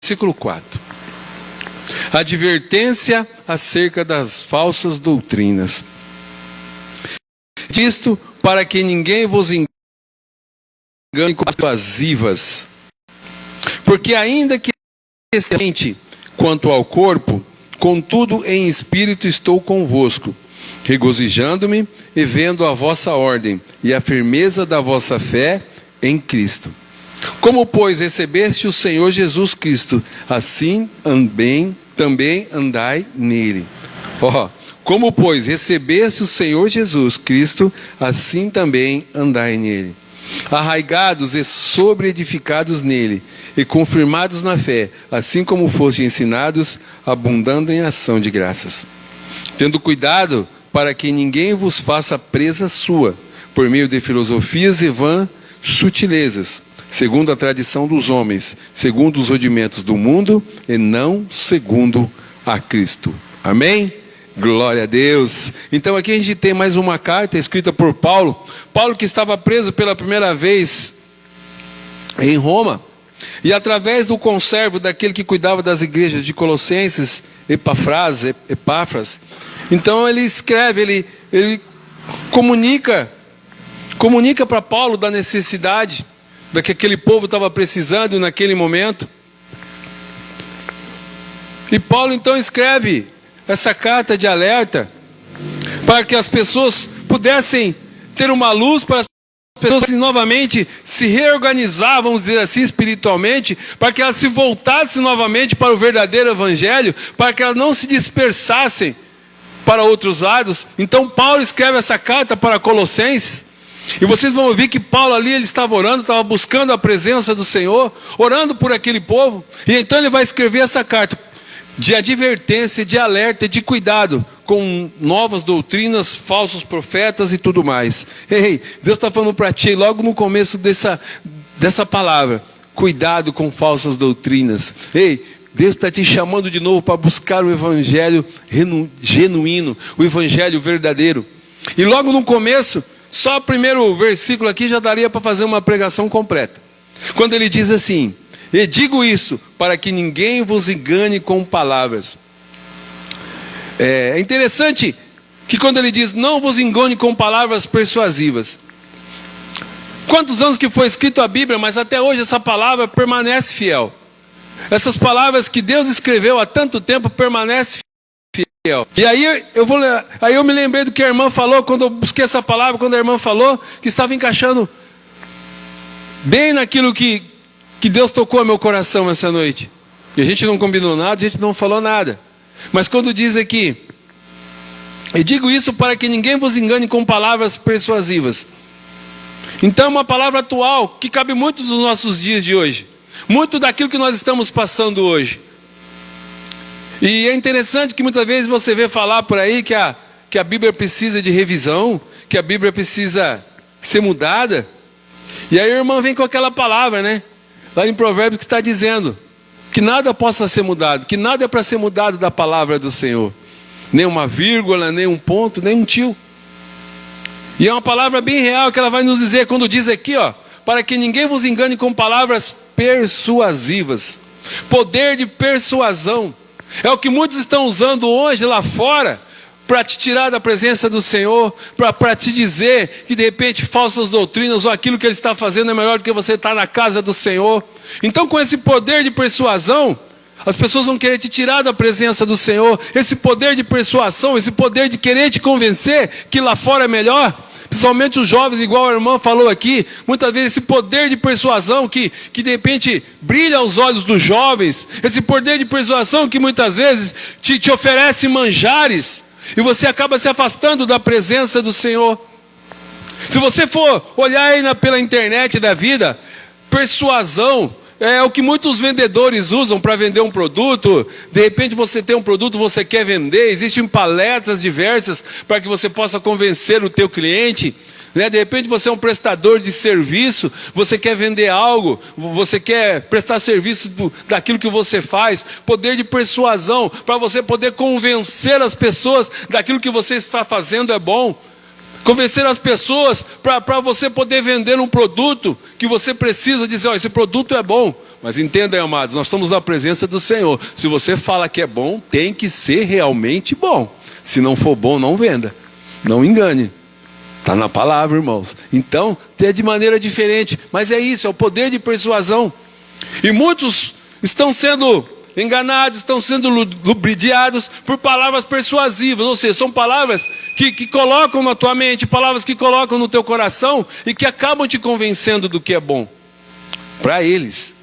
versículo 4. Advertência acerca das falsas doutrinas. Disto para que ninguém vos engane com persuasivas. Porque ainda que esteja quanto ao corpo, contudo em espírito estou convosco, regozijando-me e vendo a vossa ordem e a firmeza da vossa fé em Cristo. Como, pois, recebeste o Senhor Jesus Cristo, assim também andai nele. Como, pois, recebeste o Senhor Jesus Cristo, assim também andai nele. Arraigados e sobreedificados nele, e confirmados na fé, assim como foste ensinados, abundando em ação de graças. Tendo cuidado para que ninguém vos faça presa sua, por meio de filosofias e vãs sutilezas, segundo a tradição dos homens, segundo os rudimentos do mundo, e não segundo a Cristo. Amém? Glória a Deus. Então aqui a gente tem mais uma carta escrita por Paulo. Paulo, que estava preso pela primeira vez em Roma, e através do conservo daquele que cuidava das igrejas de Colossenses, Epáfras, então ele escreve, ele comunica para Paulo da necessidade da que aquele povo estava precisando naquele momento. E Paulo então escreve essa carta de alerta para que as pessoas pudessem ter uma luz, para as pessoas novamente se reorganizar, vamos dizer assim, espiritualmente, para que elas se voltassem novamente para o verdadeiro evangelho, para que elas não se dispersassem para outros lados. Então Paulo escreve essa carta para Colossenses, e vocês vão ouvir que Paulo ali, ele estava orando, estava buscando a presença do Senhor, orando por aquele povo, e então ele vai escrever essa carta de advertência, de alerta, de cuidado com novas doutrinas, falsos profetas e tudo mais. Ei, Deus está falando para ti logo no começo dessa palavra: cuidado com falsas doutrinas. Ei, Deus está te chamando de novo para buscar o evangelho genuíno, o evangelho verdadeiro. E logo no começo, só o primeiro versículo aqui já daria para fazer uma pregação completa. Quando ele diz assim: e digo isso para que ninguém vos engane com palavras. É interessante que quando ele diz não vos engane com palavras persuasivas. Quantos anos que foi escrito a Bíblia, mas até hoje essa palavra permanece fiel. Essas palavras que Deus escreveu há tanto tempo permanecem fiel. E aí eu me lembrei do que a irmã falou, quando eu busquei essa palavra, quando a irmã falou que estava encaixando bem naquilo que Deus tocou meu coração essa noite. E a gente não combinou nada, a gente não falou nada. Mas quando diz aqui: e digo isso para que ninguém vos engane com palavras persuasivas. Então é uma palavra atual, que cabe muito dos nossos dias de hoje. Muito daquilo que nós estamos passando hoje. E é interessante que muitas vezes você vê falar por aí que a Bíblia precisa de revisão, que a Bíblia precisa ser mudada. E aí a irmã vem com aquela palavra, né? Lá em Provérbios, que está dizendo que nada possa ser mudado, que nada é para ser mudado da palavra do Senhor. Nem uma vírgula, nem um ponto, nem um tio. E é uma palavra bem real que ela vai nos dizer quando diz aqui, para que ninguém vos engane com palavras persuasivas. Poder de persuasão. É o que muitos estão usando hoje lá fora, para te tirar da presença do Senhor, para te dizer que de repente falsas doutrinas ou aquilo que Ele está fazendo é melhor do que você estar na casa do Senhor. Então, com esse poder de persuasão, as pessoas vão querer te tirar da presença do Senhor. Esse poder de persuasão, esse poder de querer te convencer que lá fora é melhor. Principalmente os jovens, igual a irmã falou aqui, muitas vezes esse poder de persuasão que de repente brilha aos olhos dos jovens, esse poder de persuasão que muitas vezes te oferece manjares, e você acaba se afastando da presença do Senhor. Se você for olhar aí pela internet da vida, persuasão é o que muitos vendedores usam para vender um produto. De repente você tem um produto, você quer vender, existem palestras diversas para que você possa convencer o teu cliente. De repente você é um prestador de serviço, você quer vender algo, você quer prestar serviço daquilo que você faz. Poder de persuasão, para você poder convencer as pessoas daquilo que você está fazendo é bom. Convencer as pessoas para você poder vender um produto que você precisa, dizer, esse produto é bom. Mas entendam, amados, nós estamos na presença do Senhor. Se você fala que é bom, tem que ser realmente bom. Se não for bom, não venda. Não engane. Está na palavra, irmãos. Então, é de maneira diferente. Mas é isso, é o poder de persuasão. E muitos estão sendo enganados, estão sendo ludibriados por palavras persuasivas. Ou seja, são palavras que colocam na tua mente, palavras que colocam no teu coração e que acabam te convencendo do que é bom para eles.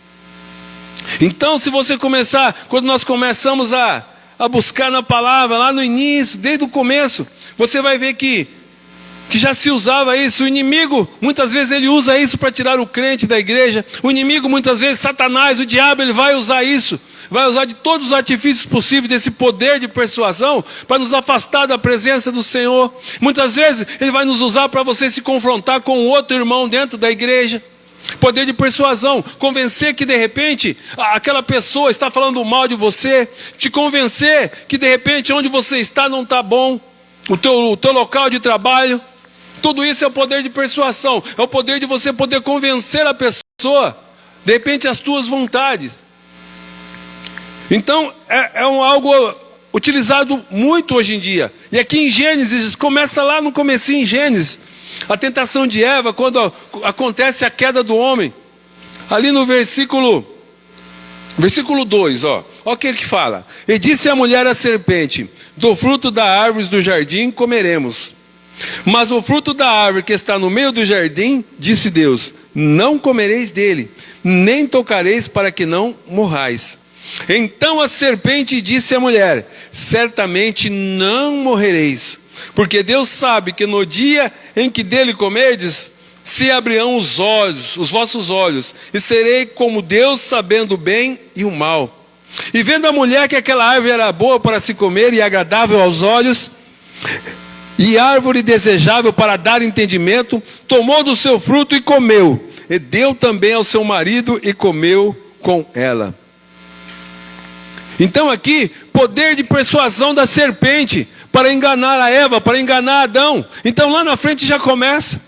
Então, se você começar, quando nós começamos a buscar na palavra, lá no início, desde o começo, você vai ver que já se usava isso. O inimigo, muitas vezes ele usa isso para tirar o crente da igreja. O inimigo, muitas vezes, Satanás, o diabo, ele vai usar isso. Vai usar de todos os artifícios possíveis desse poder de persuasão para nos afastar da presença do Senhor. Muitas vezes ele vai nos usar para você se confrontar com outro irmão dentro da igreja. Poder de persuasão, convencer que de repente aquela pessoa está falando mal de você, te convencer que de repente onde você está não está bom, o teu local de trabalho. Tudo isso é o poder de persuasão, é o poder de você poder convencer a pessoa, de repente, as tuas vontades. Então, é algo utilizado muito hoje em dia. E aqui em Gênesis, começa lá no comecinho em Gênesis, a tentação de Eva, quando acontece a queda do homem. Ali no versículo 2, olha o que ele fala. E disse a mulher à serpente: do fruto da árvore do jardim comeremos. Mas o fruto da árvore que está no meio do jardim, disse Deus, não comereis dele, nem tocareis para que não morrais. Então a serpente disse à mulher: certamente não morrereis, porque Deus sabe que no dia em que dele comerdes, se abrirão os olhos, os vossos olhos, e serei como Deus, sabendo o bem e o mal. E vendo a mulher que aquela árvore era boa para se comer e agradável aos olhos, e árvore desejável para dar entendimento, tomou do seu fruto e comeu, e deu também ao seu marido e comeu com ela. Então aqui, poder de persuasão da serpente, para enganar a Eva, para enganar Adão. Então lá na frente já começa.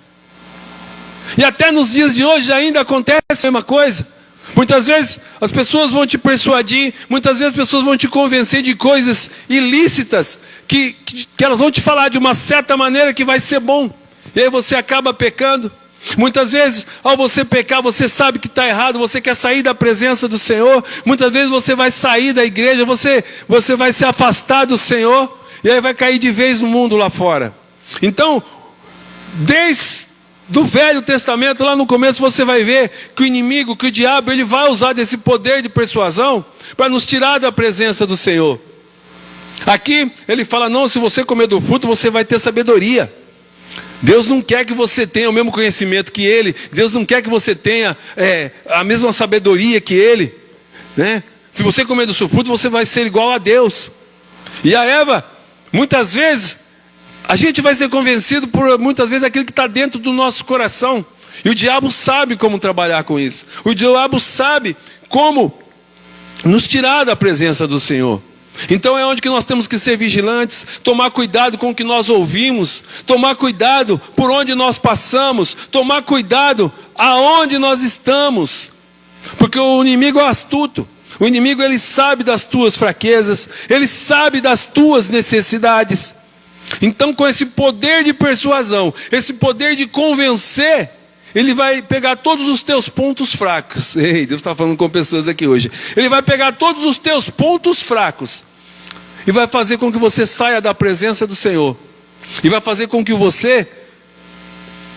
E até nos dias de hoje ainda acontece a mesma coisa. Muitas vezes as pessoas vão te persuadir, muitas vezes as pessoas vão te convencer de coisas ilícitas, que elas vão te falar de uma certa maneira que vai ser bom. E aí você acaba pecando. Muitas vezes, ao você pecar, você sabe que está errado, você quer sair da presença do Senhor. Muitas vezes você vai sair da igreja, você vai se afastar do Senhor, e aí vai cair de vez no mundo lá fora. Então, desde do Velho Testamento, lá no começo, você vai ver que o inimigo, que o diabo, ele vai usar desse poder de persuasão para nos tirar da presença do Senhor. Aqui, ele fala, não, se você comer do fruto, você vai ter sabedoria. Deus não quer que você tenha o mesmo conhecimento que Ele. Deus não quer que você tenha a mesma sabedoria que Ele, né? Se você comer do seu fruto, você vai ser igual a Deus. E a Eva, muitas vezes, a gente vai ser convencido por, muitas vezes, aquilo que está dentro do nosso coração. E o diabo sabe como trabalhar com isso. O diabo sabe como nos tirar da presença do Senhor. Então é onde que nós temos que ser vigilantes, tomar cuidado com o que nós ouvimos, tomar cuidado por onde nós passamos, tomar cuidado aonde nós estamos. Porque o inimigo é astuto. O inimigo, ele sabe das tuas fraquezas, ele sabe das tuas necessidades. Então, com esse poder de persuasão, esse poder de convencer, ele vai pegar todos os teus pontos fracos. Ei, Deus está falando com pessoas aqui hoje. Ele vai pegar todos os teus pontos fracos e vai fazer com que você saia da presença do Senhor. E vai fazer com que você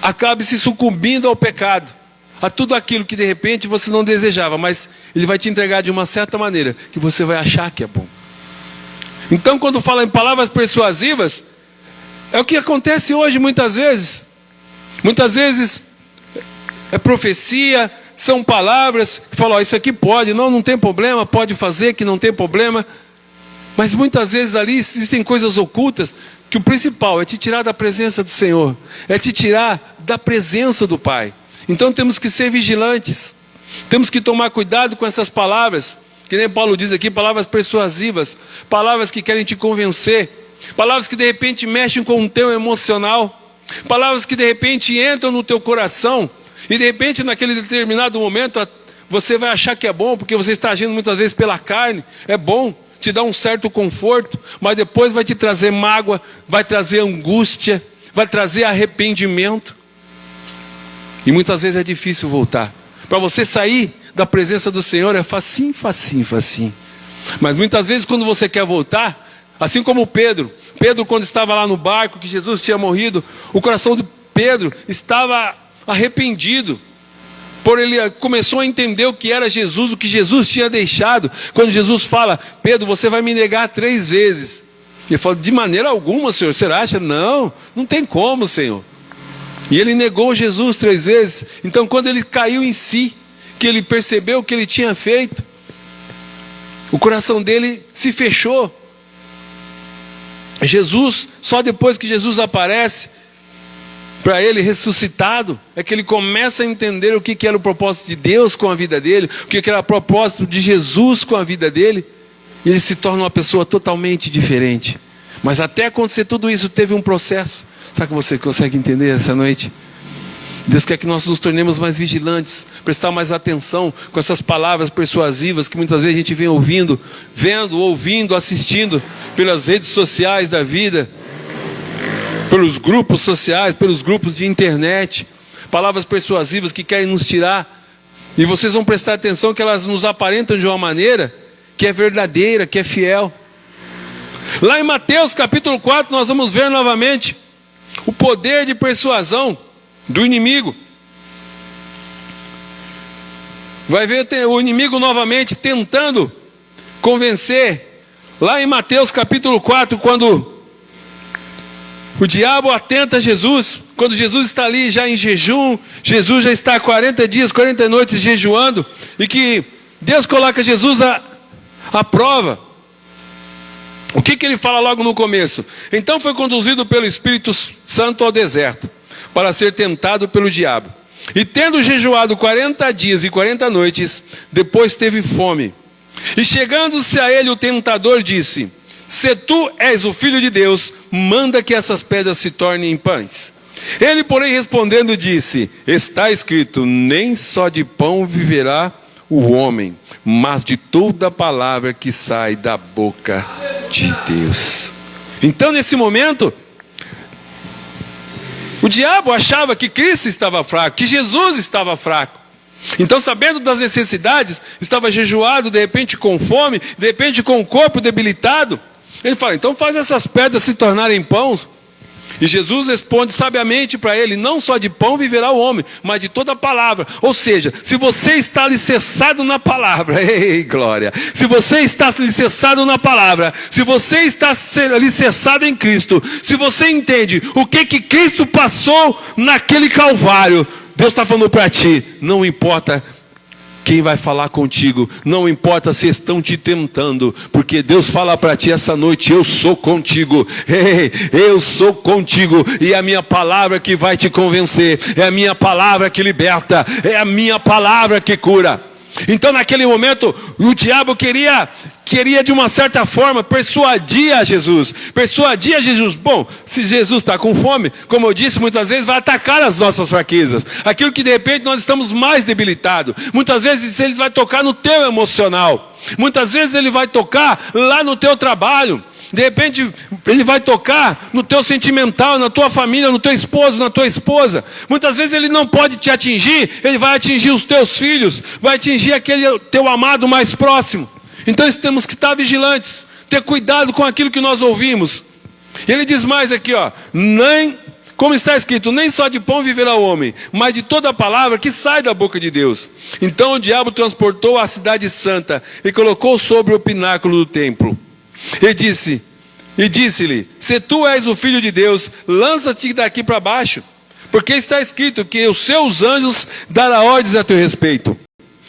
acabe se sucumbindo ao pecado, a tudo aquilo que de repente você não desejava, mas ele vai te entregar de uma certa maneira que você vai achar que é bom. Então, quando fala em palavras persuasivas, é o que acontece hoje muitas vezes. Muitas vezes é profecia, são palavras que falam, isso aqui pode, não tem problema, pode fazer que não tem problema. Mas muitas vezes ali existem coisas ocultas, que o principal é te tirar da presença do Senhor, é te tirar da presença do Pai. Então temos que ser vigilantes, temos que tomar cuidado com essas palavras, que nem Paulo diz aqui, palavras persuasivas, palavras que querem te convencer, palavras que de repente mexem com o teu emocional, palavras que de repente entram no teu coração, e de repente naquele determinado momento você vai achar que é bom, porque você está agindo muitas vezes pela carne. É bom, te dá um certo conforto, mas depois vai te trazer mágoa, vai trazer angústia, vai trazer arrependimento. E muitas vezes é difícil voltar. Para você sair da presença do Senhor é facinho, facinho, facinho. Mas muitas vezes quando você quer voltar, assim como Pedro, quando estava lá no barco, que Jesus tinha morrido, o coração de Pedro estava arrependido. Ele começou a entender o que era Jesus, o que Jesus tinha deixado. Quando Jesus fala, Pedro, você vai me negar 3 vezes. Ele fala, de maneira alguma, Senhor, você acha? Não, não tem como, Senhor. E ele negou Jesus 3 vezes. Então quando ele caiu em si, que ele percebeu o que ele tinha feito, o coração dele se fechou. Jesus, só depois que Jesus aparece para ele ressuscitado, é que ele começa a entender o que era o propósito de Deus com a vida dele, o que era o propósito de Jesus com a vida dele, e ele se torna uma pessoa totalmente diferente. Mas até acontecer tudo isso, teve um processo. Sabe que você consegue entender essa noite? Deus quer que nós nos tornemos mais vigilantes, prestar mais atenção com essas palavras persuasivas que muitas vezes a gente vem ouvindo, vendo, ouvindo, assistindo pelas redes sociais da vida, pelos grupos sociais, pelos grupos de internet, palavras persuasivas que querem nos tirar, e vocês vão prestar atenção que elas nos aparentam de uma maneira que é verdadeira, que é fiel. Lá em Mateus capítulo 4 nós vamos ver novamente o poder de persuasão do inimigo. Vai ver o inimigo novamente tentando convencer. Lá em Mateus capítulo 4, quando o diabo atenta Jesus, quando Jesus está ali já em jejum, Jesus já está 40 dias, 40 noites jejuando, e que Deus coloca Jesus à prova. O que ele fala logo no começo? Então foi conduzido pelo Espírito Santo ao deserto, para ser tentado pelo diabo. E tendo jejuado 40 dias e 40 noites, depois teve fome. E chegando-se a ele o tentador disse, se tu és o Filho de Deus, manda que essas pedras se tornem em pães. Ele, porém, respondendo disse, está escrito, nem só de pão viverá o homem, mas de toda palavra que sai da boca de Deus. Então, nesse momento, o diabo achava que Cristo estava fraco, que Jesus estava fraco. Então, sabendo das necessidades, estava jejuado, de repente com fome, de repente com o corpo debilitado. Ele fala, então faz essas pedras se tornarem pães. E Jesus responde sabiamente para ele, não só de pão viverá o homem, mas de toda a palavra. Ou seja, se você está alicerçado na palavra, ei glória, se você está alicerçado na palavra, se você está alicerçado em Cristo, se você entende o que Cristo passou naquele Calvário, Deus está falando para ti, não importa quem vai falar contigo, não importa se estão te tentando, porque Deus fala para ti essa noite, eu sou contigo, eu sou contigo, e é a minha palavra que vai te convencer, é a minha palavra que liberta, é a minha palavra que cura. Então naquele momento, o diabo queria de uma certa forma persuadir a Jesus. Bom, se Jesus está com fome, como eu disse, muitas vezes vai atacar as nossas fraquezas, aquilo que de repente nós estamos mais debilitados. Muitas vezes ele vai tocar no teu emocional, muitas vezes ele vai tocar lá no teu trabalho, de repente ele vai tocar no teu sentimental, na tua família, no teu esposo, na tua esposa. Muitas vezes ele não pode te atingir, ele vai atingir os teus filhos, vai atingir aquele teu amado mais próximo. Então temos que estar vigilantes, ter cuidado com aquilo que nós ouvimos. Ele diz mais aqui, como está escrito, nem só de pão viverá o homem, mas de toda a palavra que sai da boca de Deus. Então o diabo transportou a cidade santa e colocou sobre o pináculo do templo. E disse-lhe, se tu és o Filho de Deus, lança-te daqui para baixo, porque está escrito que os seus anjos darão ordens a teu respeito,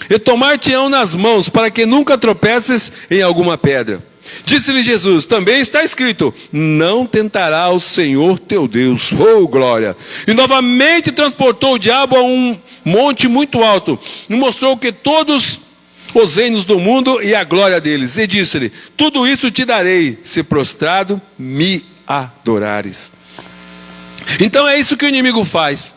e tomar-te-ão nas mãos, para que nunca tropeces em alguma pedra. Disse-lhe Jesus, também está escrito, não tentará o Senhor teu Deus. Oh glória! E novamente transportou o diabo a um monte muito alto, e mostrou que todos os reinos do mundo e a glória deles. E disse-lhe, tudo isso te darei, se prostrado me adorares. Então é isso que o inimigo faz.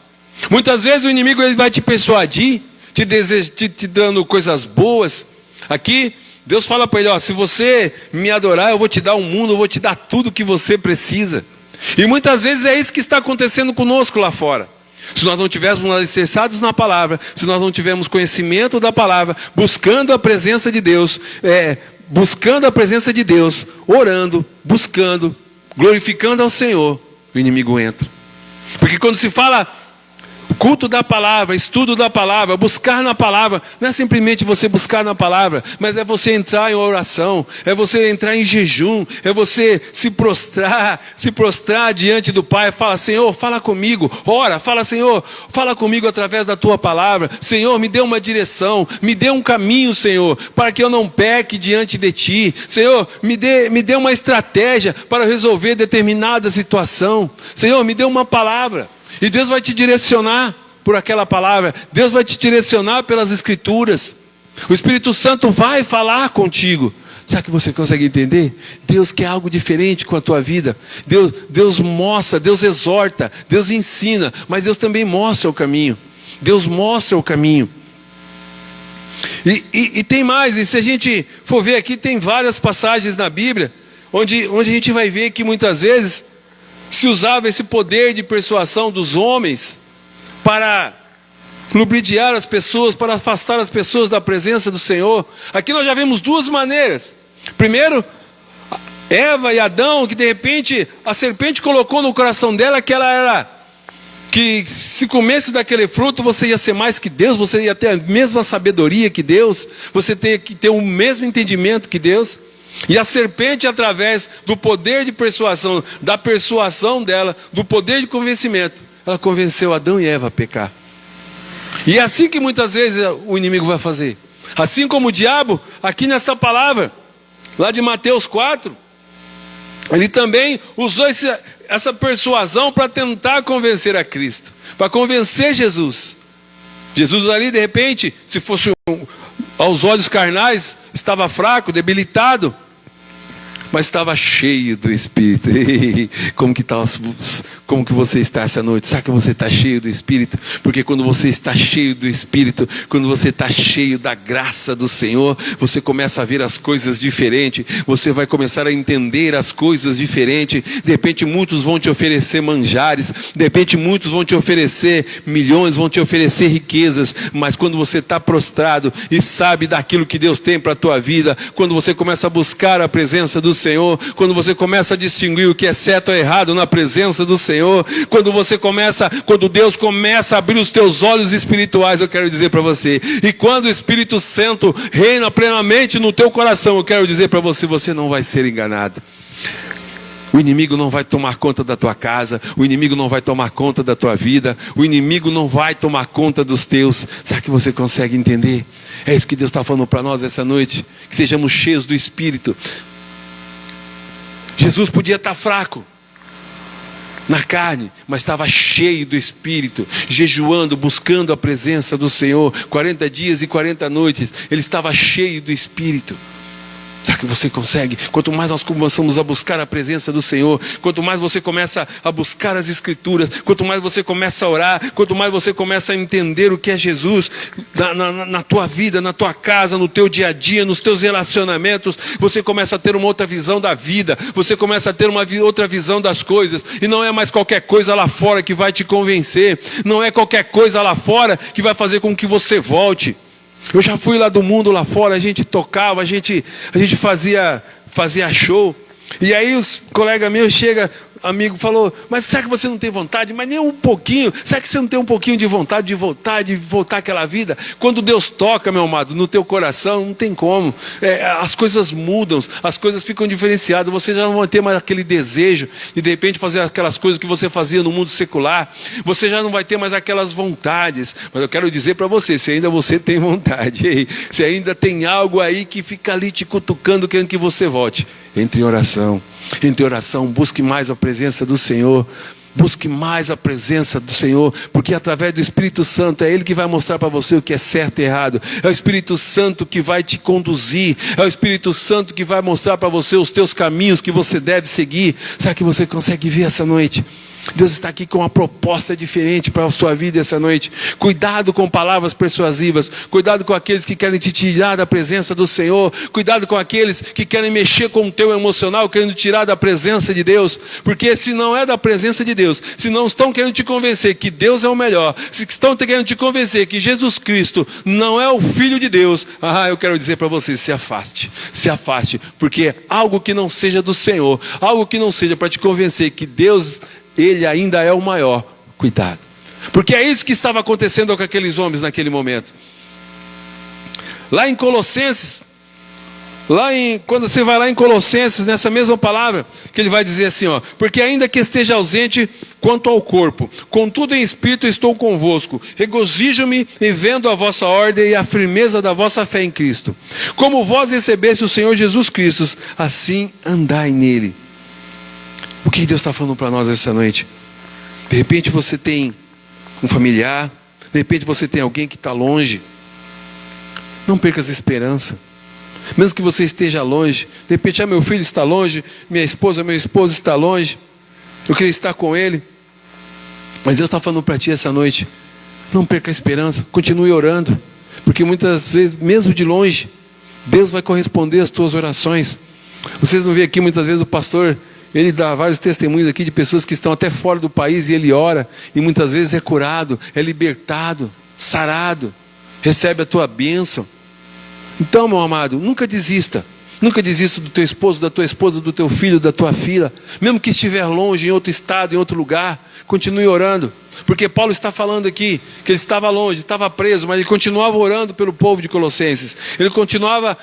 Muitas vezes o inimigo ele vai te persuadir, te dando coisas boas. Aqui, Deus fala para ele, ó, se você me adorar, eu vou te dar um mundo, eu vou te dar tudo que você precisa. E muitas vezes é isso que está acontecendo conosco lá fora. Se nós não tivermos alicerçados na palavra, se nós não tivermos conhecimento da palavra, buscando a presença de Deus, orando, buscando, glorificando ao Senhor, o inimigo entra. Porque quando se fala culto da palavra, estudo da palavra, buscar na palavra, não é simplesmente você buscar na palavra, mas é você entrar em oração, é você entrar em jejum, é você se prostrar diante do Pai, fala, Senhor, fala comigo, ora, fala, Senhor, fala comigo através da tua palavra, Senhor, me dê uma direção, me dê um caminho, Senhor, para que eu não peque diante de ti, Senhor, me dê uma estratégia para resolver determinada situação, Senhor, me dê uma palavra. E Deus vai te direcionar por aquela palavra. Deus vai te direcionar pelas Escrituras. O Espírito Santo vai falar contigo. Será que você consegue entender? Deus quer algo diferente com a tua vida. Deus mostra, Deus exorta, Deus ensina. Mas Deus também mostra o caminho. Deus mostra o caminho. E tem mais. E se a gente for ver aqui, tem várias passagens na Bíblia onde a gente vai ver que muitas vezes se usava esse poder de persuasão dos homens para lubridiar as pessoas, para afastar as pessoas da presença do Senhor. Aqui nós já vemos duas maneiras. Primeiro, Eva e Adão, que de repente a serpente colocou no coração dela que se comesse daquele fruto você ia ser mais que Deus, você ia ter a mesma sabedoria que Deus, você teria que ter o mesmo entendimento que Deus. E a serpente, através do poder de persuasão, da persuasão dela, do poder de convencimento, ela convenceu Adão e Eva a pecar. E é assim que muitas vezes o inimigo vai fazer. Assim como o diabo, aqui nessa palavra, lá de Mateus 4, ele também usou essa persuasão para tentar convencer a Cristo, para convencer Jesus. Jesus ali, de repente, se fosse aos olhos carnais, estava fraco, debilitado, mas estava cheio do Espírito. Como que você está essa noite? Sabe que você está cheio do Espírito? Porque quando você está cheio do Espírito, quando você está cheio da graça do Senhor, você começa a ver as coisas diferentes, você vai começar a entender as coisas diferentes. De repente muitos vão te oferecer manjares, de repente muitos vão te oferecer milhões, vão te oferecer riquezas, mas quando você está prostrado e sabe daquilo que Deus tem para a tua vida, quando você começa a buscar a presença do Senhor, quando você começa a distinguir o que é certo ou errado na presença do Senhor, quando Deus começa a abrir os teus olhos espirituais, eu quero dizer para você, e quando o Espírito Santo reina plenamente no teu coração, eu quero dizer para você, você não vai ser enganado. O inimigo não vai tomar conta da tua casa, o inimigo não vai tomar conta da tua vida, o inimigo não vai tomar conta dos teus. Será que você consegue entender? É isso que Deus está falando para nós essa noite, que sejamos cheios do Espírito. Jesus podia estar fraco na carne, mas estava cheio do Espírito, jejuando, buscando a presença do Senhor, 40 dias e 40 noites, ele estava cheio do Espírito. Será que você consegue? Quanto mais nós começamos a buscar a presença do Senhor, quanto mais você começa a buscar as Escrituras, quanto mais você começa a orar, quanto mais você começa a entender o que é Jesus na tua vida, na tua casa, no teu dia a dia, nos teus relacionamentos, você começa a ter uma outra visão da vida, você começa a ter uma outra visão das coisas, e não é mais qualquer coisa lá fora que vai te convencer, não é qualquer coisa lá fora que vai fazer com que você volte. Eu já fui lá do mundo lá fora, a gente tocava, a gente fazia show. E aí os colegas meus chegam, amigo falou, mas será que você não tem vontade? Mas nem um pouquinho, será que você não tem um pouquinho de vontade de voltar àquela vida? Quando Deus toca, meu amado, no teu coração, não tem como. As coisas mudam, as coisas ficam diferenciadas, você já não vai ter mais aquele desejo de repente fazer aquelas coisas que você fazia no mundo secular, você já não vai ter mais aquelas vontades. Mas eu quero dizer para você, se ainda você tem vontade, se ainda tem algo aí que fica ali te cutucando, querendo que você volte, entre em oração, busque mais a presença do Senhor, busque mais a presença do Senhor, porque através do Espírito Santo, é Ele que vai mostrar para você o que é certo e errado, é o Espírito Santo que vai te conduzir, é o Espírito Santo que vai mostrar para você os teus caminhos que você deve seguir. Será que você consegue ver essa noite? Deus está aqui com uma proposta diferente para a sua vida essa noite. Cuidado com palavras persuasivas. Cuidado com aqueles que querem te tirar da presença do Senhor. Cuidado com aqueles que querem mexer com o teu emocional, querendo tirar da presença de Deus. Porque se não é da presença de Deus, se não estão querendo te convencer que Deus é o melhor, se estão querendo te convencer que Jesus Cristo não é o Filho de Deus, eu quero dizer para você, se afaste. Se afaste. Porque algo que não seja do Senhor, algo que não seja para te convencer que Deus, Ele ainda é o maior, cuidado. Porque é isso que estava acontecendo com aqueles homens naquele momento. Lá em Colossenses, quando você vai lá em Colossenses, nessa mesma palavra, que ele vai dizer assim, porque ainda que esteja ausente quanto ao corpo, contudo em espírito estou convosco, regozijo-me em vendo a vossa ordem e a firmeza da vossa fé em Cristo. Como vós recebeste o Senhor Jesus Cristo, assim andai nele. O que Deus está falando para nós essa noite? De repente você tem um familiar, de repente você tem alguém que está longe. Não perca a esperança. Mesmo que você esteja longe, de repente, meu filho está longe, minha esposa, meu esposo está longe, eu queria estar com ele. Mas Deus está falando para ti essa noite, não perca a esperança, continue orando, porque muitas vezes, mesmo de longe, Deus vai corresponder às tuas orações. Vocês não veem aqui muitas vezes o pastor, ele dá vários testemunhos aqui de pessoas que estão até fora do país e ele ora, e muitas vezes é curado, é libertado, sarado, recebe a tua bênção. Então, meu amado, nunca desista. Nunca desista do teu esposo, da tua esposa, do teu filho, da tua filha. Mesmo que estiver longe, em outro estado, em outro lugar, continue orando. Porque Paulo está falando aqui que ele estava longe, estava preso, mas ele continuava orando pelo povo de Colossenses. Ele continuava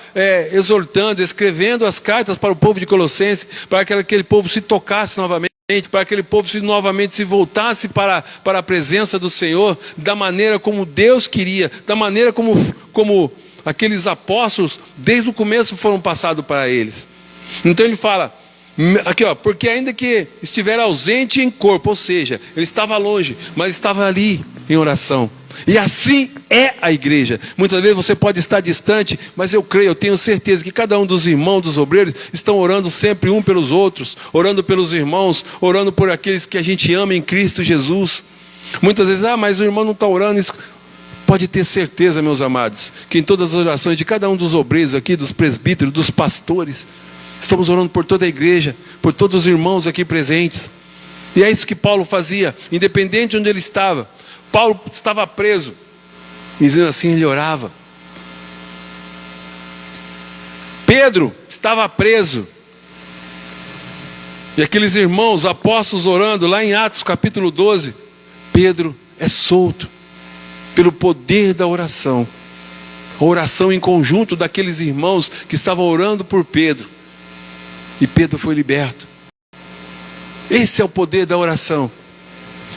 exortando, escrevendo as cartas para o povo de Colossenses, para que aquele povo se tocasse novamente, para que aquele povo novamente se voltasse para a presença do Senhor, da maneira como Deus queria, da maneira como aqueles apóstolos, desde o começo, foram passados para eles. Então ele fala, aqui porque ainda que estiver ausente em corpo, ou seja, ele estava longe, mas estava ali em oração. E assim é a igreja. Muitas vezes você pode estar distante, mas eu creio, eu tenho certeza que cada um dos irmãos, dos obreiros, estão orando sempre um pelos outros, orando pelos irmãos, orando por aqueles que a gente ama em Cristo Jesus. Muitas vezes, mas o irmão não está orando isso. Pode ter certeza, meus amados, que em todas as orações de cada um dos obreiros aqui, dos presbíteros, dos pastores, estamos orando por toda a igreja, por todos os irmãos aqui presentes. E é isso que Paulo fazia, independente de onde ele estava. Paulo estava preso, e dizendo assim, ele orava. Pedro estava preso, e aqueles irmãos, apóstolos orando, lá em Atos capítulo 12, Pedro é solto, pelo poder da oração. A oração em conjunto daqueles irmãos que estavam orando por Pedro. E Pedro foi liberto. Esse é o poder da oração.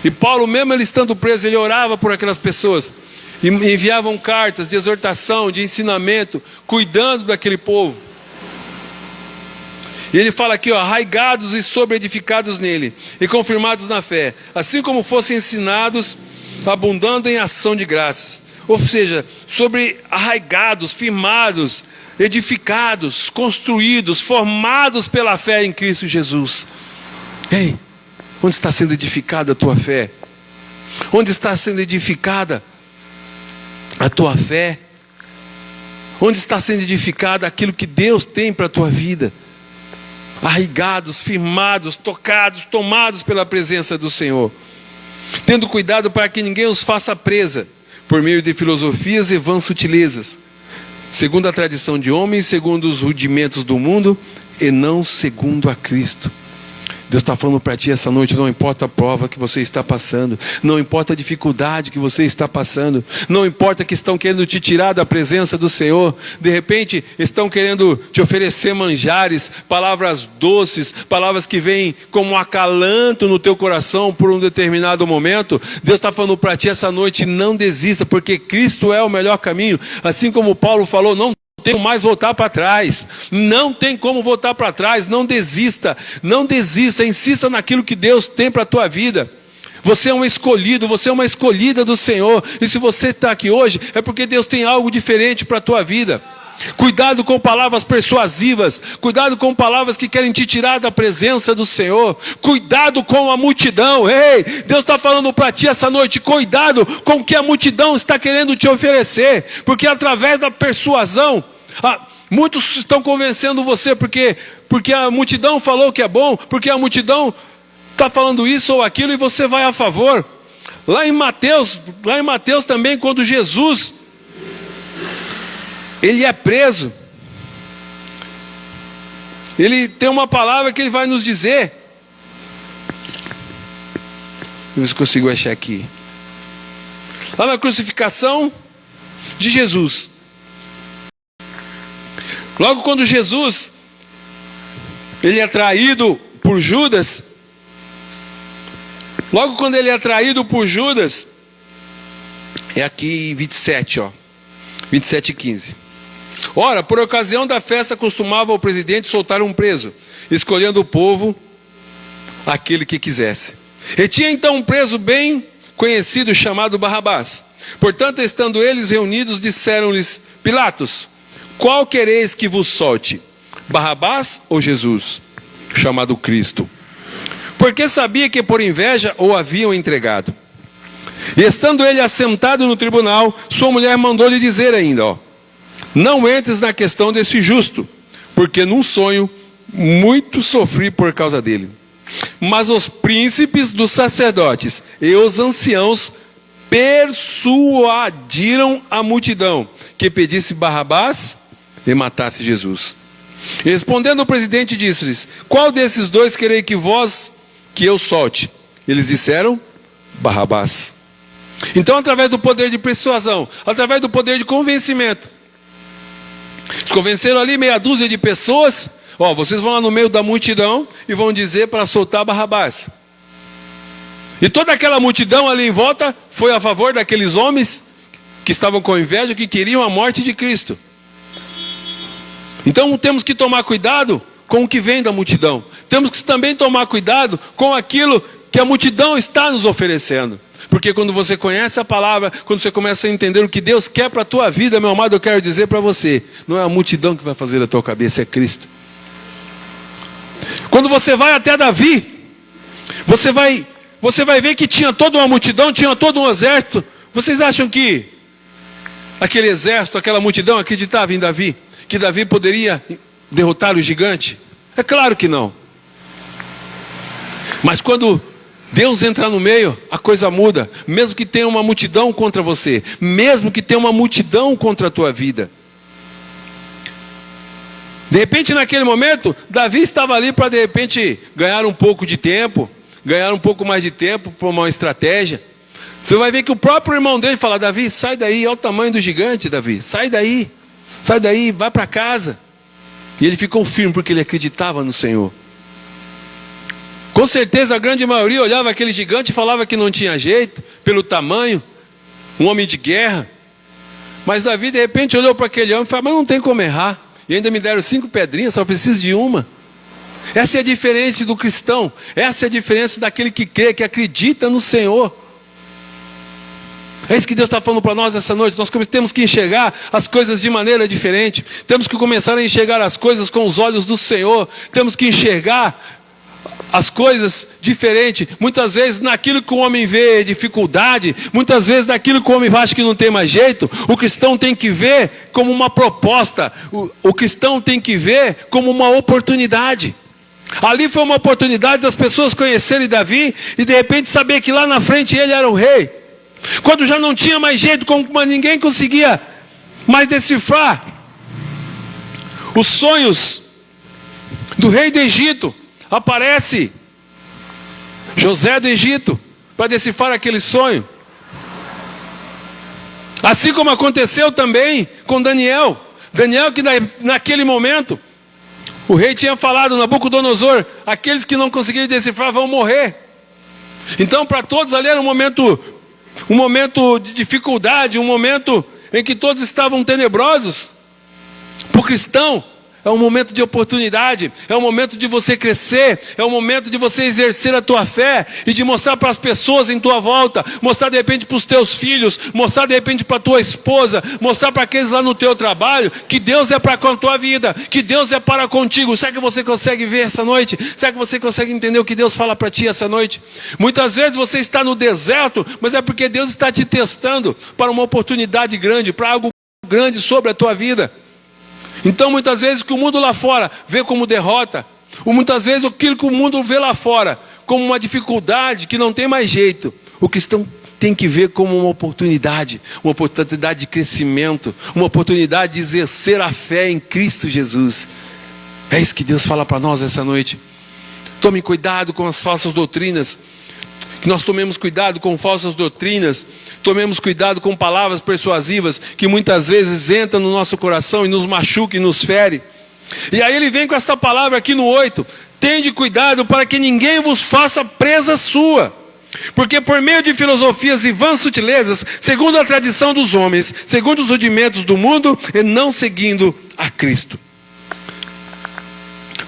E Paulo, mesmo ele estando preso, ele orava por aquelas pessoas. E enviavam cartas de exortação, de ensinamento, cuidando daquele povo. E ele fala aqui, arraigados e sobreedificados nele, e confirmados na fé, assim como fossem ensinados, abundando em ação de graças. Ou seja, sobre arraigados, firmados, edificados, construídos, formados pela fé em Cristo Jesus. Ei, onde está sendo edificada a tua fé? Onde está sendo edificada a tua fé? Onde está sendo edificada aquilo que Deus tem para a tua vida? Arraigados, firmados, tocados, tomados pela presença do Senhor. Tendo cuidado para que ninguém os faça presa, por meio de filosofias e vãs sutilezas, segundo a tradição de homens, segundo os rudimentos do mundo, e não segundo a Cristo. Deus está falando para ti essa noite, não importa a prova que você está passando, não importa a dificuldade que você está passando, não importa que estão querendo te tirar da presença do Senhor, de repente estão querendo te oferecer manjares, palavras doces, palavras que vêm como um acalanto no teu coração por um determinado momento. Deus está falando para ti essa noite, não desista, porque Cristo é o melhor caminho, assim como Paulo falou, não tem mais voltar para trás, não tem como voltar para trás, não desista, insista naquilo que Deus tem para a tua vida. Você é um escolhido, você é uma escolhida do Senhor, e se você está aqui hoje, é porque Deus tem algo diferente para a tua vida. Cuidado com palavras persuasivas. Cuidado com palavras que querem te tirar da presença do Senhor. Cuidado com a multidão. Ei, Deus está falando para ti essa noite. Cuidado com o que a multidão está querendo te oferecer. Porque através da persuasão, muitos estão convencendo você porque a multidão falou que é bom, porque a multidão está falando isso ou aquilo e você vai a favor. Lá em Mateus também, quando Jesus ele é preso, ele tem uma palavra que ele vai nos dizer. Vamos ver se consigo achar aqui. Lá na crucificação de Jesus. Logo quando Jesus ele é traído por Judas. Logo quando ele é traído por Judas. É aqui 27, 27 e 15. Ora, por ocasião da festa costumava o presidente soltar um preso, escolhendo o povo aquele que quisesse. E tinha então um preso bem conhecido chamado Barrabás. Portanto, estando eles reunidos, disseram-lhes: Pilatos, qual quereis que vos solte? Barrabás ou Jesus, chamado Cristo? Porque sabia que por inveja o haviam entregado. E estando ele assentado no tribunal, sua mulher mandou-lhe dizer ainda: não entres na questão desse justo, porque num sonho muito sofri por causa dele. Mas os príncipes dos sacerdotes e os anciãos persuadiram a multidão que pedisse Barrabás e matasse Jesus. E respondendo o presidente, disse-lhes: qual desses dois querei que eu solte? Eles disseram: Barrabás. Então, através do poder de persuasão, através do poder de convencimento, eles convenceram ali meia dúzia de pessoas. Vocês vão lá no meio da multidão e vão dizer para soltar Barrabás. E toda aquela multidão ali em volta foi a favor daqueles homens que estavam com inveja, que queriam a morte de Cristo. Então temos que tomar cuidado com o que vem da multidão. Temos que também tomar cuidado com aquilo que a multidão está nos oferecendo. Porque quando você conhece a palavra, quando você começa a entender o que Deus quer para a tua vida, meu amado, eu quero dizer para você, não é a multidão que vai fazer a tua cabeça, é Cristo. Quando você vai até Davi, você vai ver que tinha toda uma multidão, tinha todo um exército. Vocês acham que aquele exército, aquela multidão acreditava em Davi? Que Davi poderia derrotar o gigante? É claro que não. Mas quando Deus entra no meio, a coisa muda. Mesmo que tenha uma multidão contra você, mesmo que tenha uma multidão contra a tua vida. De repente, naquele momento, Davi estava ali para de repente ganhar um pouco de tempo, ganhar um pouco mais de tempo para uma estratégia. Você vai ver que o próprio irmão dele fala: Davi, sai daí, olha o tamanho do gigante, Davi, sai daí, vai para casa. E ele ficou firme porque ele acreditava no Senhor. Com certeza a grande maioria olhava aquele gigante e falava que não tinha jeito, pelo tamanho, um homem de guerra. Mas Davi de repente olhou para aquele homem e falou: mas não tem como errar. E ainda me deram 5 pedrinhas, só preciso de uma. Essa é a diferença do cristão. Essa é a diferença daquele que crê, que acredita no Senhor. É isso que Deus está falando para nós essa noite. Nós temos que enxergar as coisas de maneira diferente. Temos que começar a enxergar as coisas com os olhos do Senhor. Temos que enxergar as coisas diferente. Muitas vezes naquilo que o homem vê dificuldade, muitas vezes naquilo que o homem acha que não tem mais jeito, o cristão tem que ver como uma proposta. O cristão tem que ver como uma oportunidade. Ali foi uma oportunidade das pessoas conhecerem Davi e de repente saber que lá na frente ele era o rei. Quando já não tinha mais jeito, como ninguém conseguia mais decifrar os sonhos do rei do Egito, aparece José do Egito para decifrar aquele sonho. Assim como aconteceu também com Daniel. Daniel que naquele momento o rei tinha falado, Nabucodonosor, aqueles que não conseguirem decifrar vão morrer. Então para todos ali era um momento de dificuldade, um momento em que todos estavam tenebrosos. Para o cristão É um momento de oportunidade, é um momento de você crescer, é um momento de você exercer a tua fé e de mostrar para as pessoas em tua volta, mostrar de repente para os teus filhos, mostrar de repente para a tua esposa, mostrar para aqueles lá no teu trabalho, que Deus é para com a tua vida, que Deus é para contigo. Será que você consegue ver essa noite? Será que você consegue entender o que Deus fala para ti essa noite? Muitas vezes você está no deserto, mas é porque Deus está te testando para uma oportunidade grande, para algo grande sobre a tua vida. Então muitas vezes o que o mundo lá fora vê como derrota, ou muitas vezes aquilo que o mundo vê lá fora como uma dificuldade que não tem mais jeito, o cristão tem que ver como uma oportunidade de crescimento, uma oportunidade de exercer a fé em Cristo Jesus. É isso que Deus fala para nós essa noite. Tome cuidado com as falsas doutrinas, que nós tomemos cuidado com falsas doutrinas, tomemos cuidado com palavras persuasivas, que muitas vezes entram no nosso coração e nos machucam e nos ferem. E aí ele vem com essa palavra aqui no 8, tende cuidado para que ninguém vos faça presa sua, porque por meio de filosofias e vãs sutilezas, segundo a tradição dos homens, segundo os rudimentos do mundo, e não seguindo a Cristo.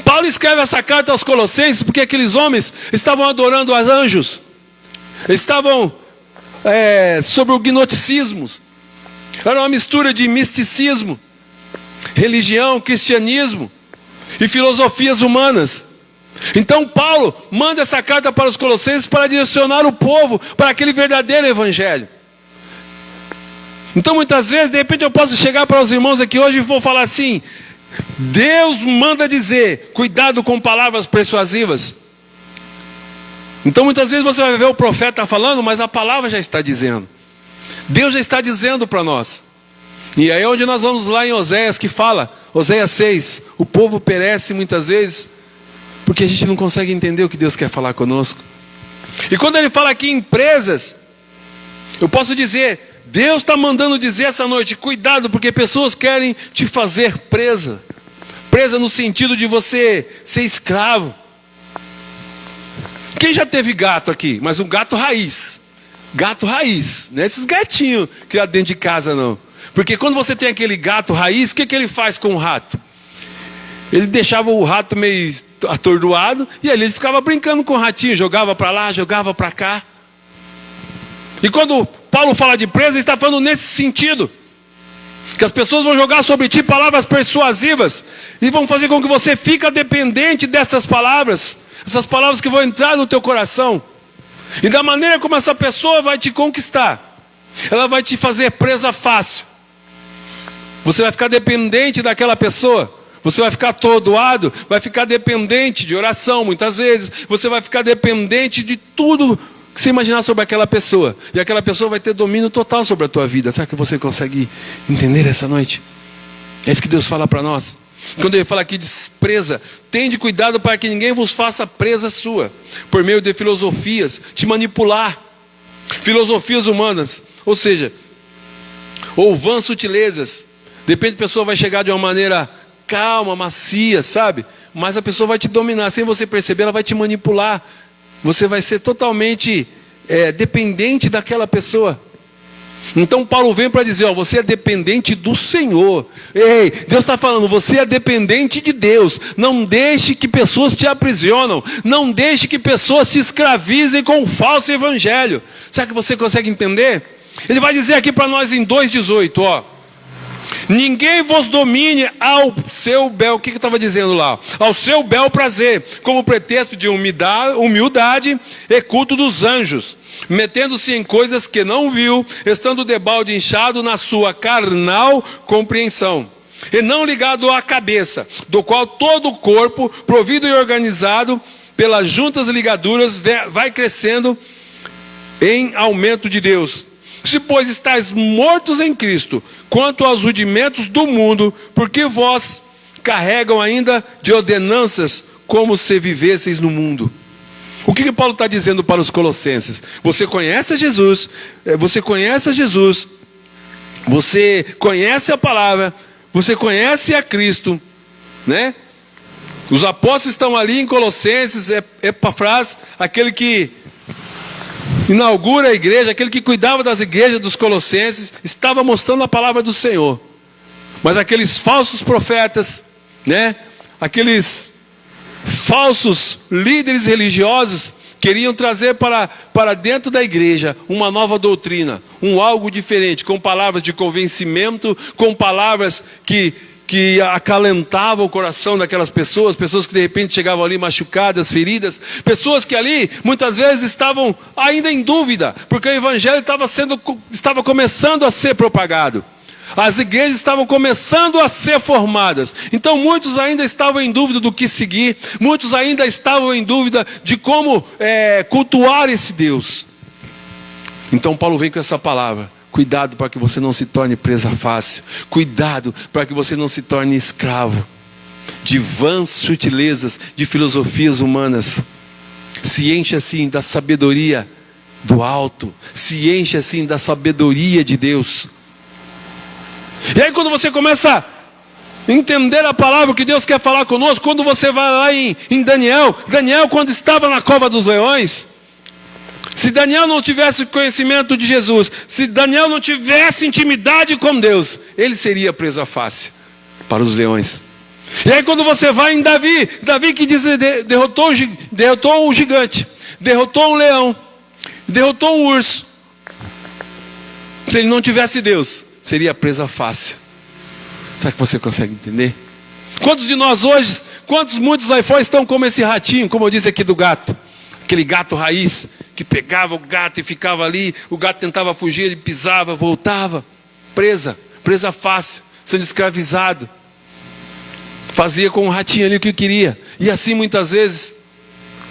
Paulo escreve essa carta aos Colossenses, porque aqueles homens estavam adorando os anjos, estavam sobre o gnosticismo, era uma mistura de misticismo, religião, cristianismo e filosofias humanas. Então Paulo manda essa carta para os Colossenses para direcionar o povo para aquele verdadeiro evangelho. Então muitas vezes, de repente eu posso chegar para os irmãos aqui hoje e vou falar assim: Deus manda dizer, cuidado com palavras persuasivas. Então muitas vezes você vai ver o profeta falando, mas a palavra já está dizendo. Deus já está dizendo para nós. E aí é onde nós vamos lá em Oséias, que fala, Oséias 6, o povo perece muitas vezes porque a gente não consegue entender o que Deus quer falar conosco. E quando ele fala aqui em presas, eu posso dizer, Deus está mandando dizer essa noite, cuidado, porque pessoas querem te fazer presa. Presa no sentido de você ser escravo. Quem já teve gato aqui? Mas um gato raiz. Gato raiz. Não é esses gatinhos criados dentro de casa, não. Porque quando você tem aquele gato raiz, o que ele faz com o rato? Ele deixava o rato meio atordoado, e ali ele ficava brincando com o ratinho, jogava para lá, jogava para cá. E quando Paulo fala de presa, ele está falando nesse sentido. Que as pessoas vão jogar sobre ti palavras persuasivas, e vão fazer com que você fique dependente dessas palavras. Essas palavras que vão entrar no teu coração. E da maneira como essa pessoa vai te conquistar, ela vai te fazer presa fácil. Você vai ficar dependente daquela pessoa. Você vai ficar atordoado, vai ficar dependente de oração muitas vezes. Você vai ficar dependente de tudo que você imaginar sobre aquela pessoa. E aquela pessoa vai ter domínio total sobre a tua vida. Será que você consegue entender essa noite? É isso que Deus fala para nós. Quando ele fala aqui de presa, tende cuidado para que ninguém vos faça presa sua, por meio de filosofias, te manipular. Filosofias humanas, ou seja, ou vãs sutilezas. De repente a pessoa vai chegar de uma maneira calma, macia, sabe? Mas a pessoa vai te dominar, sem você perceber, ela vai te manipular. Você vai ser totalmente dependente daquela pessoa. Então Paulo vem para dizer, você é dependente do Senhor. Ei, Deus está falando, você é dependente de Deus. Não deixe que pessoas te aprisionam. Não deixe que pessoas te escravizem com o falso evangelho. Será que você consegue entender? Ele vai dizer aqui para nós em 2,18, ninguém vos domine ao seu bel, o que eu estava dizendo lá? Ao seu bel prazer, como pretexto de humildade e culto dos anjos, metendo-se em coisas que não viu, estando debalde inchado na sua carnal compreensão, e não ligado à cabeça, do qual todo o corpo, provido e organizado pelas juntas ligaduras, vai crescendo em aumento de Deus. Se, pois, estáis mortos em Cristo, quanto aos rudimentos do mundo, porque vós carregam ainda de ordenanças, como se vivesseis no mundo. O que Paulo está dizendo para os Colossenses? Você conhece a Jesus, você conhece a palavra, você conhece a Cristo, né? Os apóstolos estão ali em Colossenses, Epafras, aquele que inaugura a igreja, aquele que cuidava das igrejas dos Colossenses, estava mostrando a palavra do Senhor. Mas aqueles falsos profetas, né? Aqueles falsos líderes religiosos queriam trazer para dentro da igreja uma nova doutrina, algo diferente, com palavras de convencimento, com palavras que acalentavam o coração daquelas pessoas que de repente chegavam ali machucadas, feridas, pessoas que ali muitas vezes estavam ainda em dúvida, porque o evangelho estava começando a ser propagado. As igrejas estavam começando a ser formadas. Então muitos ainda estavam em dúvida do que seguir. Muitos ainda estavam em dúvida de como cultuar esse Deus. Então Paulo vem com essa palavra. Cuidado para que você não se torne presa fácil. Cuidado para que você não se torne escravo de vãs sutilezas, de filosofias humanas. Se enche assim da sabedoria do alto. Se enche assim da sabedoria de Deus. E aí quando você começa a entender a palavra que Deus quer falar conosco, quando você vai lá em Daniel quando estava na cova dos leões, se Daniel não tivesse conhecimento de Jesus, se Daniel não tivesse intimidade com Deus, ele seria presa fácil para os leões. E aí quando você vai em Davi que diz, derrotou o gigante, derrotou um leão, derrotou um urso. Se ele não tivesse Deus, seria presa fácil. Será que você consegue entender? Quantos de nós hoje, muitos aí fora estão como esse ratinho, como eu disse aqui do gato, aquele gato raiz, que pegava o gato e ficava ali, o gato tentava fugir, ele pisava, voltava, presa fácil, sendo escravizado, fazia com o ratinho ali o que queria, e assim muitas vezes,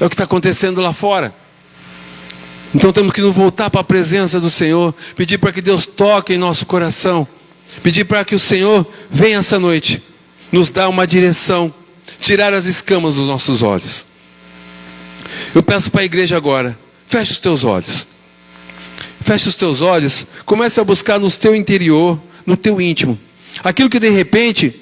é o que está acontecendo lá fora. Então temos que nos voltar para a presença do Senhor, pedir para que Deus toque em nosso coração, pedir para que o Senhor venha essa noite, nos dar uma direção, tirar as escamas dos nossos olhos. Eu peço para a igreja agora, feche os teus olhos. Feche os teus olhos, comece a buscar no teu interior, no teu íntimo, aquilo que de repente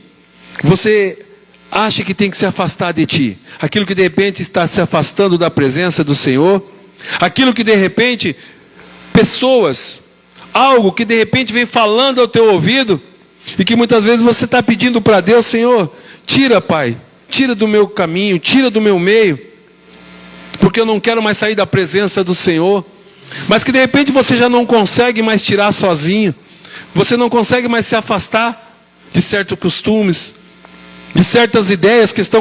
você acha que tem que se afastar de ti, aquilo que de repente está se afastando da presença do Senhor, aquilo que de repente, pessoas, algo que de repente vem falando ao teu ouvido, e que muitas vezes você está pedindo para Deus, Senhor, tira, Pai, tira do meu caminho, tira do meu meio, porque eu não quero mais sair da presença do Senhor, mas que de repente você já não consegue mais tirar sozinho, você não consegue mais se afastar de certos costumes, de certas ideias que estão